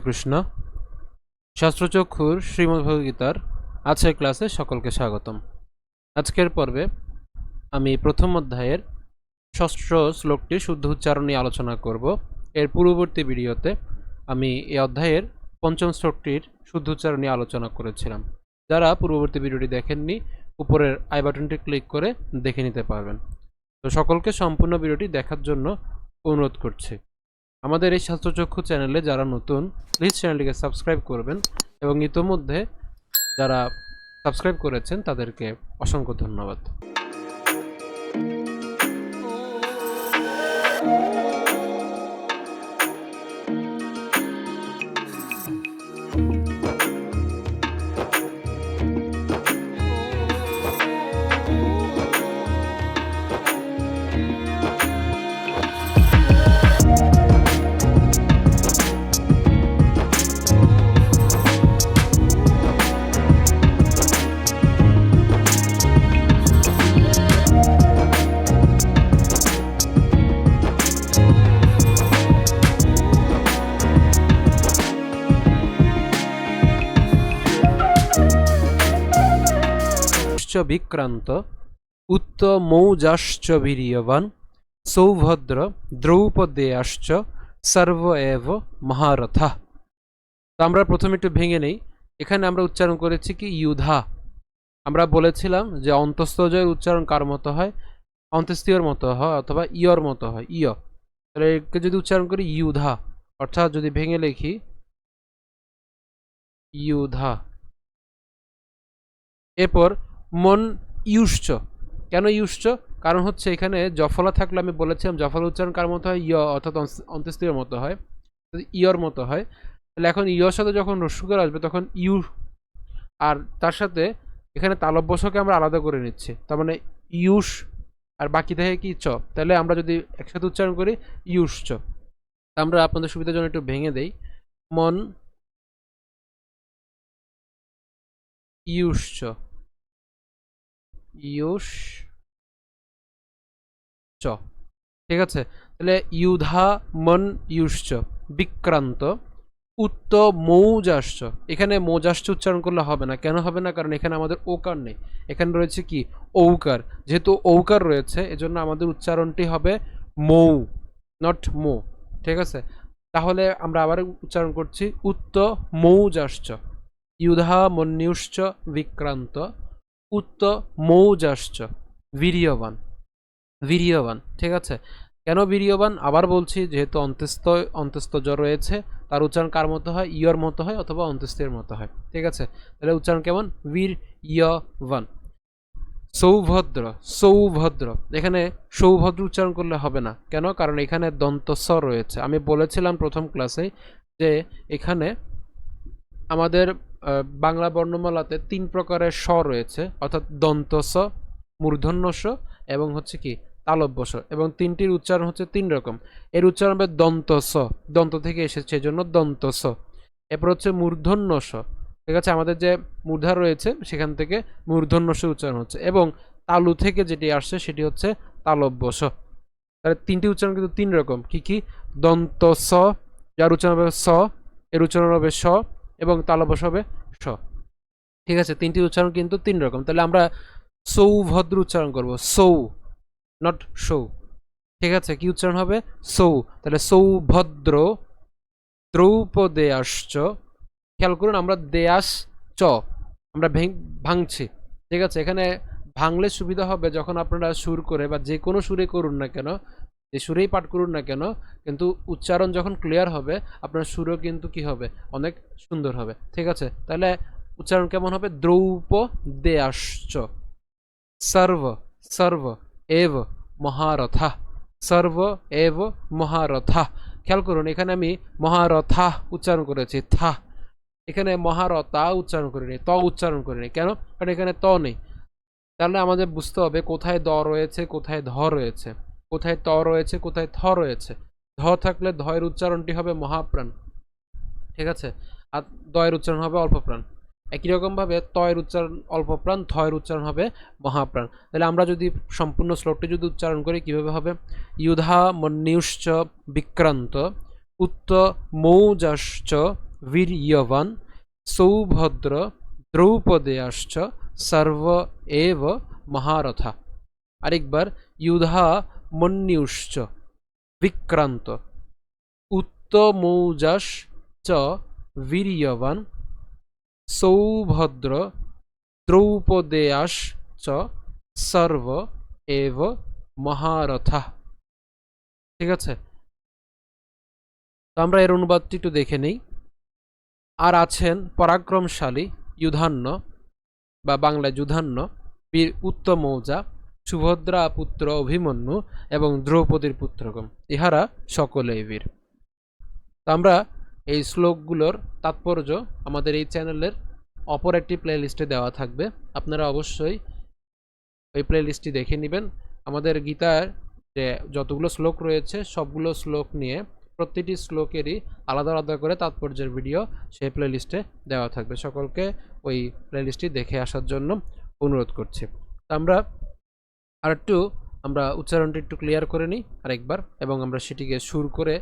শ্রীকৃষ্ণ। শাস্ত্রচক্ষুর শ্রীমদ্ভগবদ্গীতার আজকের ক্লাসে সকলকে স্বাগতম। আজকের পর্বে আমি প্রথম অধ্যায়ের ষষ্ঠ শ্লোকটি শুদ্ধ উচ্চারণ নিয়ে আলোচনা করব। এর পূর্ববর্তী ভিডিওতে আমি এই অধ্যায়ের পঞ্চম শ্লোকটির শুদ্ধ উচ্চারণ নিয়ে আলোচনা করেছিলাম। যারা পূর্ববর্তী ভিডিওটি দেখেননি, উপরের আই বাটনটি ক্লিক করে দেখে নিতে পারবেন। তো সকলকে সম্পূর্ণ ভিডিওটি দেখার জন্য অনুরোধ করছি। আমাদের এই শাস্ত্রচক্ষু চ্যানেলে যারা নতুন, প্লিজ চ্যানেলটিকে সাবস্ক্রাইব করবেন এবং ইতোমধ্যে যারা সাবস্ক্রাইব করেছেন তাদেরকে অসংখ্য ধন্যবাদ। বিক্রান্ত উত্তমৌজাশ্চ বীর্যবান সৌভদ্র দ্রৌপদেয়াশ্চ সর্ব এব মহারথা। তো আমরা প্রথমে একটু ভেঙে নেই। এখানে আমরা উচ্চারণ করেছি কি ইউধা। আমরা বলেছিলাম যে অন্তস্থজয়ের উচ্চারণ কার মতো হয়? অন্ত্যেষ্টিয়র মতো হয় অথবা ইয়র মতো হয়, ইয়। তাহলে একে যদি উচ্চারণ করি ইউধা, অর্থাৎ যদি ভেঙে লিখি ইউধা। এরপর মন ইউশ্চ। কেন ইউশ্চ? কারণ হচ্ছে এখানে জফলা থাকলে আমি বলেছিলাম জফলা উচ্চারণ কার মতো হয়? ইয়, অর্থাৎ অন্ত্যেষ্টিয়র মতো হয়, ইয়র মতো হয়। তাহলে এখন ইয়র সাথে যখন রস্যুকার আসবে তখন ইউ, আর তার সাথে এখানে তালব্যশকে আমরা আলাদা করে নিচ্ছি, তার মানে ইউস, আর বাকি থাকে কি চ। তাহলে আমরা যদি একসাথে উচ্চারণ করি ইউশ্চ। আমরা আপনাদের সুবিধার জন্য একটু ভেঙে দেই। মন ইউশ্চ, ইউস চ। ঠিক আছে, তাহলে ইউধা মন ইউশ্চ বিক্রান্ত উত্তমৌজাশ্চ। এখানে মৌজাশ্চ উচ্চারণ করলে হবে না। কেন হবে না? কারণ এখানে আমাদের ওকার নেই, এখানে রয়েছে কি ঔকার। যেহেতু ঔকার রয়েছে এজন্য আমাদের উচ্চারণটি হবে মৌ, নট মো। ঠিক আছে, তাহলে আমরা আবার উচ্চারণ করছি উত্তমৌজাশ্চ। ইউধা মন্যুশ্চ বিক্রান্ত উত্তমৌজাশ্চ বীর্যবান, বীর্যবান। ঠিক আছে, কেন বীর্যবান? আবার বলছি, যেহেতু অন্তস্থ রয়েছে, তার উচ্চারণ কার মতো হয়? ইয়র মতো হয় অথবা অন্ত্যেষ্টির মতো হয়। ঠিক আছে, তাহলে উচ্চারণ কেমন? বীর্যবান। সৌভদ্র, সৌভদ্র। এখানে সৌভদ্র উচ্চারণ করলে হবে না। কেন? কারণ এখানে দন্ত স রয়েছে। আমি বলেছিলাম প্রথম ক্লাসে যে এখানে আমাদের বাংলা বর্ণমালাতে 3 প্রকারের স রয়েছে, অর্থাৎ দন্ত স, মূর্ধন্য স এবং হচ্ছে কি তালব্য স, এবং তিনটির উচ্চারণ হচ্ছে 3 রকম। এর উচ্চারণ হবে দন্ত স, দন্ত থেকে এসেছে এজন্য দন্ত স। এরপর হচ্ছে মূর্ধন্য স। ঠিক আছে, আমাদের যে মূর্ধা রয়েছে সেখান থেকে মূর্ধন্য স উচ্চারণ হচ্ছে, এবং তালু থেকে যেটি আসছে সেটি হচ্ছে তালব্য স। তাহলে 3টি উচ্চারণ কিন্তু 3 রকম। কি কি? দন্ত স, যার উচ্চারণ হবে স, এর উচ্চারণ হবে স, এবং তালব্য স হবে স। ঠিক আছে, 3টি উচ্চারণ কিন্তু 3 রকম। তাহলে আমরা সৌভদ্র উচ্চারণ করব, সৌ, নট সৌ। ঠিক আছে, কি উচ্চারণ হবে? সৌ। তাহলে সৌভদ্র দ্রৌপদেয়াশ্চ। খেয়াল করুন, আমরা দেয়াস চ আমরা ভাঙছি। ঠিক আছে, এখানে ভাঙলে সুবিধা হবে যখন আপনারা সুর করে বা যে কোনো সুরে করুন না কেন, যে সুরেই পাঠ করুন না কেন, কিন্তু উচ্চারণ যখন ক্লিয়ার হবে আপনার সুরও কিন্তু কি হবে? অনেক সুন্দর হবে। ঠিক আছে, তাহলে উচ্চারণ কেমন হবে? দ্রৌপদেয়াশ্চ সর্ব, সর্ব এব মহারথা, সর্ব এব মহারথা। খেয়াল করুন, এখানে আমি মহারথা উচ্চারণ করেছি, থা। এখানে মহারথা উচ্চারণ করিনি, ত উচ্চারণ করিনি। কেন? কারণ এখানে ত নেই। তাহলে আমাদের বুঝতে হবে কোথায় দ রয়েছে, কোথায় ধ রয়েছে, কোথায় ত রয়েছে, কোথায় থ রয়েছে। ধ থাকলে ধয়ের উচ্চারণটি হবে মহাপ্রাণ। ঠিক আছে, আর দয়ের উচ্চারণ হবে অল্প প্রাণ। একই রকমভাবে তয়ের উচ্চারণ অল্প প্রাণ, থয়ের উচ্চারণ হবে মহাপ্রাণ। তাহলে আমরা যদি সম্পূর্ণ শ্লোকটি যদি উচ্চারণ করি কিভাবে হবে? ইউধা মন্যুশ্চ বিক্রান্ত উত্তমৌজাশ্চ वीर्यवान् सौभद्र द्रौपदेयश्च सर्व एव महारथा। আরেকবার युधा मन्युश्च विक्रांत उत्तमौजाश्च वीर्यवान् सौभद्र দ্রৌপদেয়াশ্চ সর্ব এব মহারথা। ঠিক আছে, তো আমরা এর অনুবাদটি একটু দেখে নেই। আর আছেন পরাক্রমশালী যুধান্য বা বাংলায় যুধান্য, বীর উত্তমৌজা, সুভদ্রা পুত্র অভিমন্যু এবং দ্রৌপদীর পুত্রগণ, ইহারা সকলেই বীর। তো আমরা এই শ্লোকগুলোর তাৎপর্য আমাদের এই চ্যানেলের অপর একটি প্লেলিস্টে দেওয়া থাকবে, আপনারা অবশ্যই ওই প্লেলিস্টটি দেখে নেবেন। আমাদের গীতার যে যতগুলো শ্লোক রয়েছে সবগুলো শ্লোক নিয়ে প্রতিটি শ্লোকেরই আলাদা আলাদা করে তাৎপর্যের ভিডিও সেই প্লেলিস্টে দেওয়া থাকবে। সকলকে ওই প্লেলিস্টটি দেখে আসার জন্য অনুরোধ করছি। আমরা আরেকটু উচ্চারণটি একটু ক্লিয়ার করে নিই আরেকবার, এবং আমরা সেটিকে সুর করে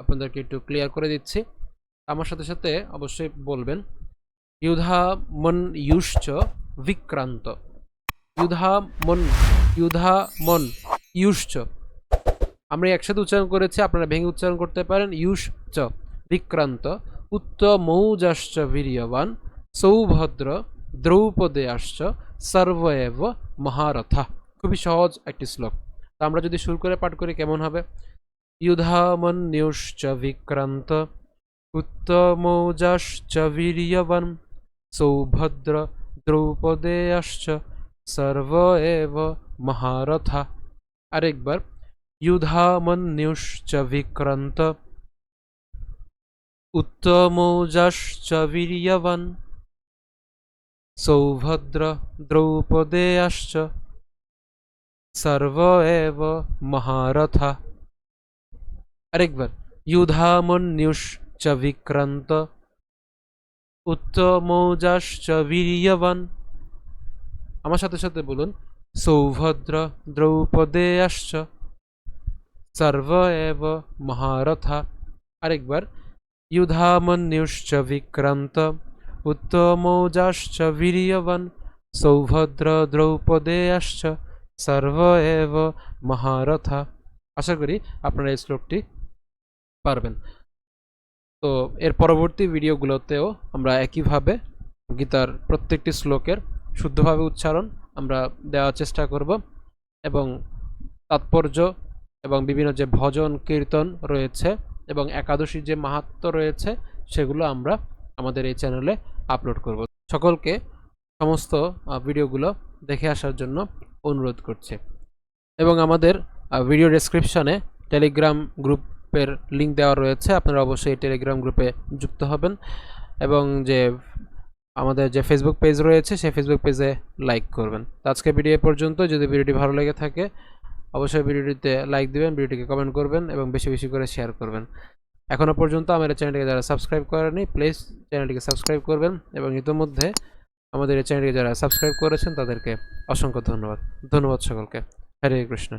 আপনাদেরকে একটু ক্লিয়ার করে দিচ্ছি। আমার সাথে সাথে অবশ্যই বলবেন। युधा मन्युश्च विक्रांत, युधा मन युश्च, আমরা একসাথে উচ্চারণ করেছি, আপনারা ভেঙে উচ্চারণ করতে পারেন। युश्च विक्रांत उत्तमौजाश्च वीर्यवान् सौभद्र द्रौपदेयश्च सर्व एव महारथा। খুবই সহজ একটি শ্লোক। তো আমরা যদি সুর করে পাঠ করি কেমন হবে? युधा मन्युश्च विक्रांत उत्तमौजाश्च वीर्यवान् सौभद्र द्रौपदेयश्च सर्व एव महारथा। আরেকবার युधा मन्युश्च विक्रांत उत्तमौजाश्च वीर्यवान् सौभद्र द्रौपदेयश्च सर्व एव महारथा। আরেকবার युधा मन्युश्च विक्रांत उत्तमौजाश्च वीर्यवान्, আমার সাথে সাথে বলুন, सौभद्र द्रौपदेयश्च सर्व एव महारथा। আরেকবার युधा मन्युश्च विक्रांत उत्तमौजाश्च वीर्यवान् सौभद्र द्रौपदेयश्च सर्व एव महारथा। আশা করি আপনারা এই শ্লোকটি পারবেন। তো এর পরবর্তী ভিডিওগুলোতেও আমরা একইভাবে গীতার প্রত্যেকটি শ্লোকের শুদ্ধভাবে উচ্চারণ আমরা দেওয়ার চেষ্টা করব, এবং তাৎপর্য এবং বিভিন্ন যে ভজন কীর্তন রয়েছে এবং একাদশীর যে মাহাত্ম্য রয়েছে সেগুলো আমরা আমাদের এই চ্যানেলে আপলোড করব। সকলকে সমস্ত ভিডিওগুলো দেখে আসার জন্য অনুরোধ করছি, এবং আমাদের ভিডিও ডেসক্রিপশনে টেলিগ্রাম গ্রুপের লিঙ্ক দেওয়া রয়েছে, আপনারা অবশ্যই এই টেলিগ্রাম গ্রুপে যুক্ত হবেন, এবং যে আমাদের যে ফেসবুক পেজ রয়েছে সেই ফেসবুক পেজে লাইক করবেন। তো আজকে ভিডিও পর্যন্ত। যদি ভিডিওটি ভালো লেগে থাকে অবশ্যই ভিডিওটিতে লাইক দিবেন, ভিডিওটিকে কমেন্ট করবেন এবং বেশি বেশি করে শেয়ার করবেন। এখনও পর্যন্ত আমার এই চ্যানেলটিকে যারা সাবস্ক্রাইব করেনি প্লিজ চ্যানেলটিকে সাবস্ক্রাইব করবেন, এবং ইতিমধ্যে আমাদের এই চ্যানেলটিকে যারা সাবস্ক্রাইব করেছেন তাদেরকে অসংখ্য ধন্যবাদ। ধন্যবাদ সকলকে। হরে কৃষ্ণ।